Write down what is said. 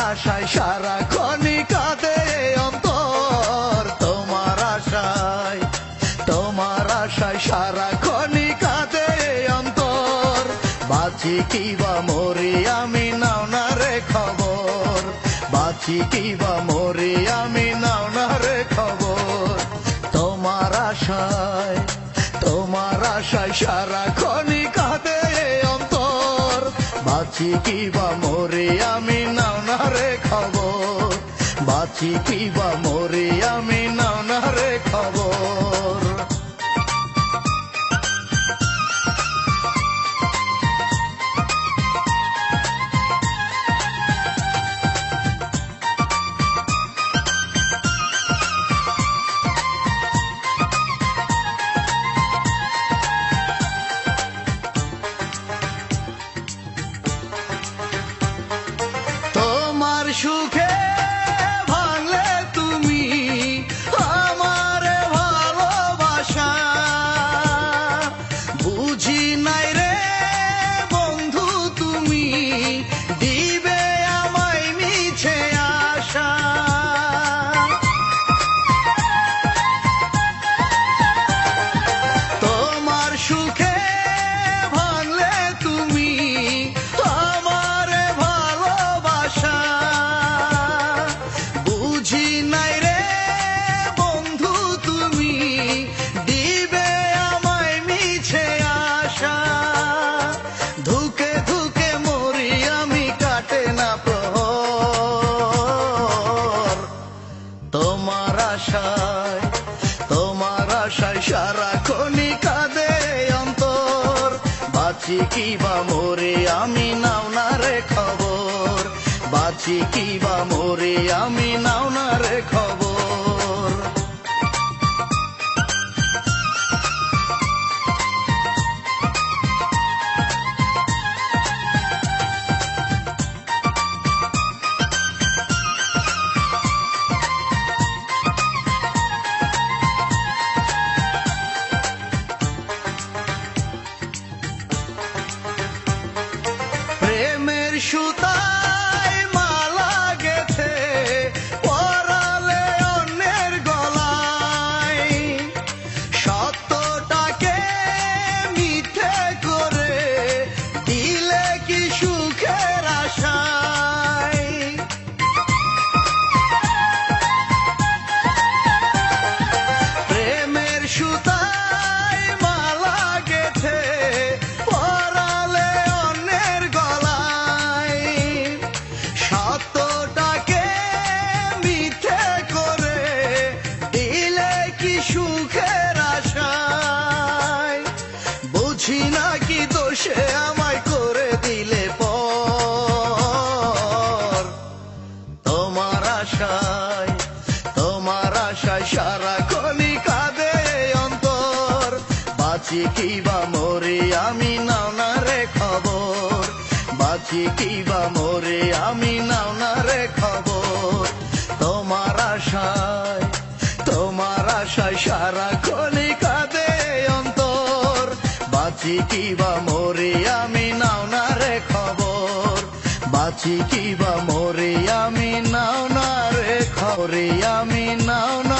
আশায় সারাক্ষণই কাঁদে অন্তর। তোমার আশায় সারাক্ষণই কাঁদে অন্তর। বাঁচি কিবা মরি আমি নাও না রে খবর। বাঁচি কিবা মরি আমি নাও না রে খবর। তোমার আশায় সারাক্ষণই কাঁদে অন্তর। বাঁচি কিবা মরি আমি নাও না রে খবর। বাঁচি কিবা মরি আমি নাও না রে খবর। সুখে ভাঙলে তুমি আমার ভালোবাসা। বুঝি নাই রে বন্ধু তুমি দিবে আমায় মিছে আশা। তোমার সুখে ভাঙলে তুমি আমার ভালোবাসা। তোমার আশায় সারাক্ষণই কাঁদে অন্তর। বাঁচি কিবা মরে আমি নাও না রে খবর। বাঁচি কিবা মরে আমি নাও না রে খবর। সুতায় মালা গেথে পরালে অন্যের গলায়। সত্যটাকে মিথ্যে করে দিলে কি সুখের আশায়। প্রেমের সুতায় মালা গেথে পরালে অন্যের গলায়। সত্যটাকে মিথ্যে করে দিলে কি সুখের আশায়। বুঝি না কি দোষে আমায় করে দিলে পর। তোমার আশায় সারাক্ষণই কাঁদে অন্তর। বাঁচি কিবা মরি আমি নাও না রে খবর। বাঁচি কিবা মরে আমি নাও না রে খবর। তোমার আশায় সারাক্ষণই কাঁদে অন্তর। বাঁচি কিবা মরে আমি নাও না রে খবর। বাঁচি কিবা মরে আমি নাও না রে খবর। আমি নাও না